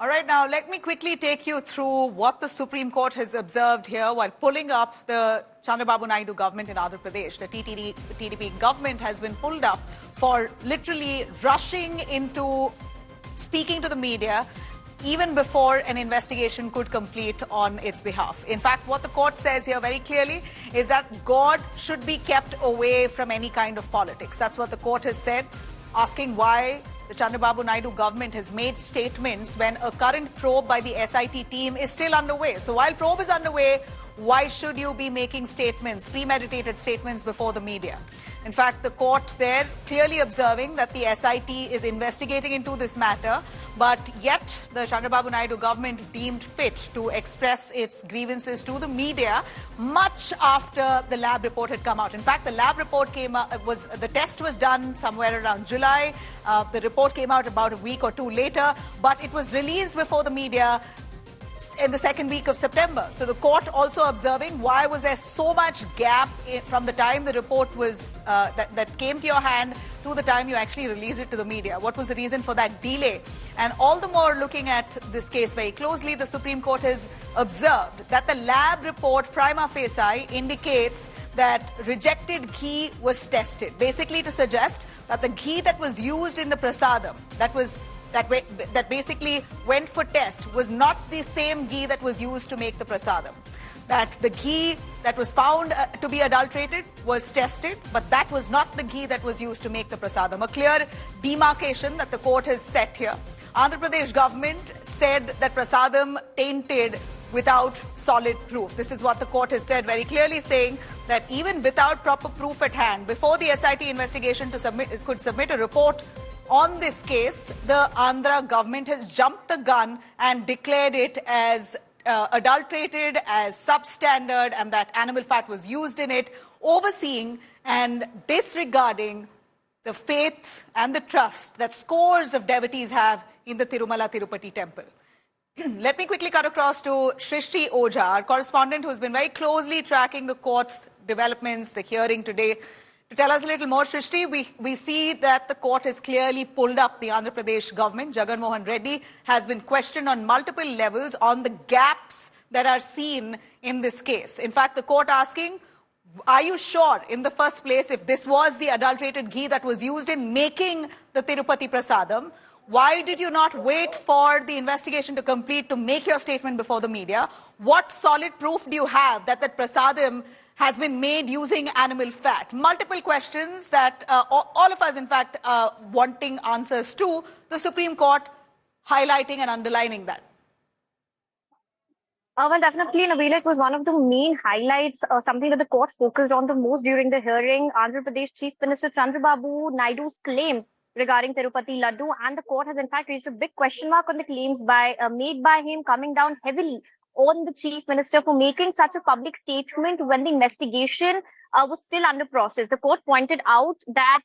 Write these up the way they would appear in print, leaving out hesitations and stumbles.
All right, now let me quickly take you through what the Supreme Court has observed here while pulling up the Chandrababu Naidu government in Andhra Pradesh. The TDP government has been pulled up for literally rushing into speaking to the media even before an investigation could complete on its behalf. In fact, what the court says here very clearly is that God should be kept away from any kind of politics. That's what the court has said, asking why the Chandrababu Naidu government has made statements when a current probe by the SIT team is still underway. So while probe is underway, why should you be making statements, premeditated statements before the media? In fact, the court there clearly observing that the SIT is investigating into this matter, but yet the Chandrababu Naidu government deemed fit to express its grievances to the media much after the lab report had come out. In fact, the lab report came out, the test was done somewhere around July. The report came out about a week or two later, but it was released before the media in the second week of September. So the court also observing why was there so much gap from the time the report was that came to your hand to the time you actually released it to the media. What was the reason for that delay? And all the more looking at this case very closely, the Supreme Court has observed that the lab report prima facie indicates that rejected ghee was tested, basically to suggest that the ghee that was used in the prasadam, that basically went for test, was not the same ghee that was used to make the prasadam. That the ghee that was found to be adulterated was tested, but that was not the ghee that was used to make the prasadam. A clear demarcation that the court has set here. Andhra Pradesh government said that prasadam tainted without solid proof. This is what the court has said very clearly, saying that even without proper proof at hand, before the SIT investigation could submit a report on this case, the Andhra government has jumped the gun and declared it as adulterated, as substandard, and that animal fat was used in it, overseeing and disregarding the faith and the trust that scores of devotees have in the Tirumala Tirupati temple. Let me quickly cut across to Shrishti Ojha, our correspondent, who has been very closely tracking the court's developments, the hearing today. To tell us a little more, Shrishti, we see that the court has clearly pulled up the Andhra Pradesh government. Jagan Mohan Reddy has been questioned on multiple levels on the gaps that are seen in this case. In fact, the court asking, are you sure in the first place if this was the adulterated ghee that was used in making the Tirupati Prasadam? Why did you not wait for the investigation to complete to make your statement before the media? What solid proof do you have that that Prasadam has been made using animal fat? Multiple questions that all of us, in fact, wanting answers to, the Supreme Court highlighting and underlining that. Well, definitely, Nabila, it was one of the main highlights, something that the court focused on the most during the hearing. Andhra Pradesh Chief Minister Chandrababu Naidu's claims regarding Tirupati Laddu, and the court has in fact raised a big question mark on the claims made by him, coming down heavily on the chief minister for making such a public statement when the investigation was still under process. The court pointed out that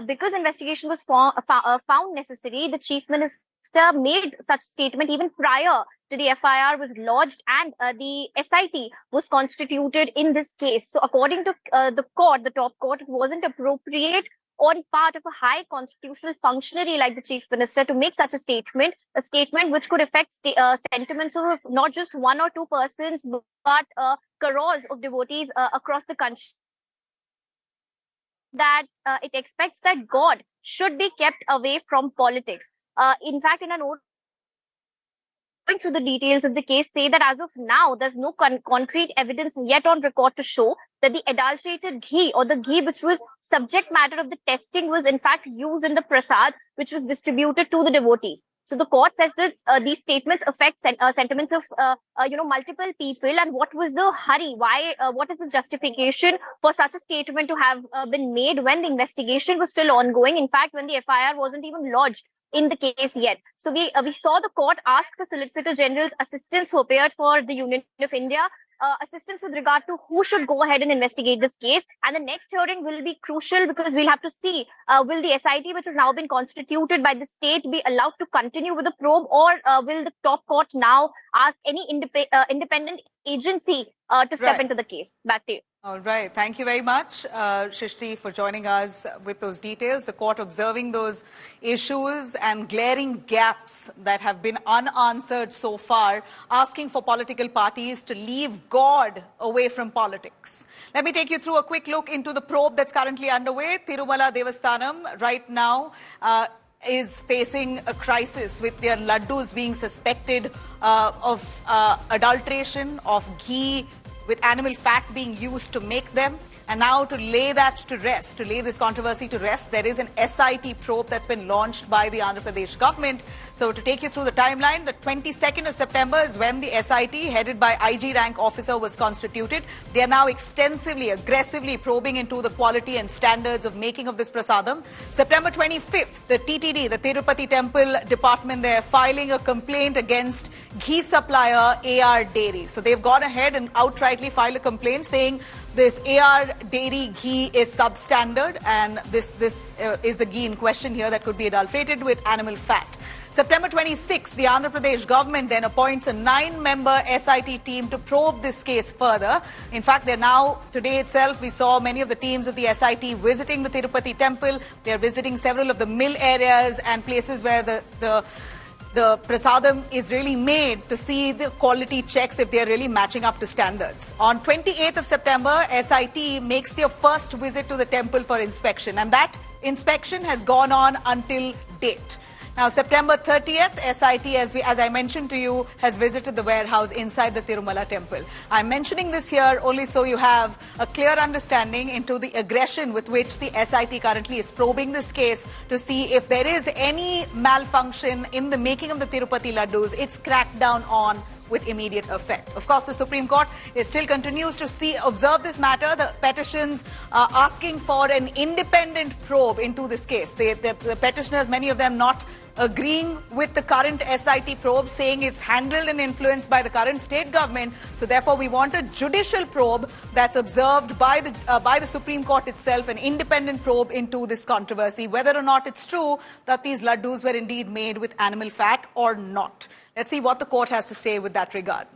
because investigation was found necessary, the chief minister made such statement even prior to the FIR was lodged and the SIT was constituted in this case. So according to the court, the top court, it wasn't appropriate on part of a high constitutional functionary like the chief minister to make such a statement which could affect sentiments of not just one or two persons, but crores of devotees across the country. That it expects that God should be kept away from politics. In fact, in a note going through the details of the case, say that as of now, there's no concrete evidence yet on record to show that the adulterated ghee or the ghee which was subject matter of the testing was in fact used in the prasad which was distributed to the devotees. So the court says that these statements affect sentiments of multiple people, and what was the hurry? Why? What is the justification for such a statement to have been made when the investigation was still ongoing? In fact, when the FIR wasn't even lodged in the case yet. So we saw the court ask the Solicitor General's assistance who appeared for the Union of India, assistance with regard to who should go ahead and investigate this case. And the next hearing will be crucial because we'll have to see, will the SIT, which has now been constituted by the state, be allowed to continue with the probe, or will the top court now ask any independent agency to step into the case. Back to you. All right. Thank you very much, Shrishti, for joining us with those details. The court observing those issues and glaring gaps that have been unanswered so far, asking for political parties to leave God away from politics. Let me take you through a quick look into the probe that's currently underway. Tirumala Devasthanam right now is facing a crisis with their laddus being suspected of adulteration, of ghee, with animal fat being used to make them. And now to lay that to rest, to lay this controversy to rest, there is an SIT probe that's been launched by the Andhra Pradesh government. So to take you through the timeline, the 22nd of September is when the SIT, headed by IG rank officer, was constituted. They are now extensively, aggressively probing into the quality and standards of making of this prasadam. September 25th, the TTD, the Tirupati Temple Department, they're filing a complaint against ghee supplier AR Dairy. So they've gone ahead and outrightly filed a complaint saying this AR Dairy ghee is substandard, and this is the ghee in question here that could be adulterated with animal fat. September 26th, the Andhra Pradesh government then appoints a 9-member SIT team to probe this case further. In fact, they're now, today itself, we saw many of the teams of the SIT visiting the Tirupati temple. They're visiting several of the mill areas and places where the prasadam is really made, to see the quality checks if they're really matching up to standards. On 28th of September, SIT makes their first visit to the temple for inspection, and that inspection has gone on until date. Now, September 30th, SIT, as I mentioned to you, has visited the warehouse inside the Tirumala temple. I'm mentioning this here only so you have a clear understanding into the aggression with which the SIT currently is probing this case to see if there is any malfunction in the making of the Tirupati laddus. It's cracked down on with immediate effect. Of course, the Supreme Court still continues to observe this matter. The petitions asking for an independent probe into this case. The petitioners, many of them not agreeing with the current SIT probe, saying it's handled and influenced by the current state government. So therefore, we want a judicial probe that's observed by the Supreme Court itself, an independent probe into this controversy, whether or not it's true that these laddus were indeed made with animal fat or not. Let's see what the court has to say with that regard.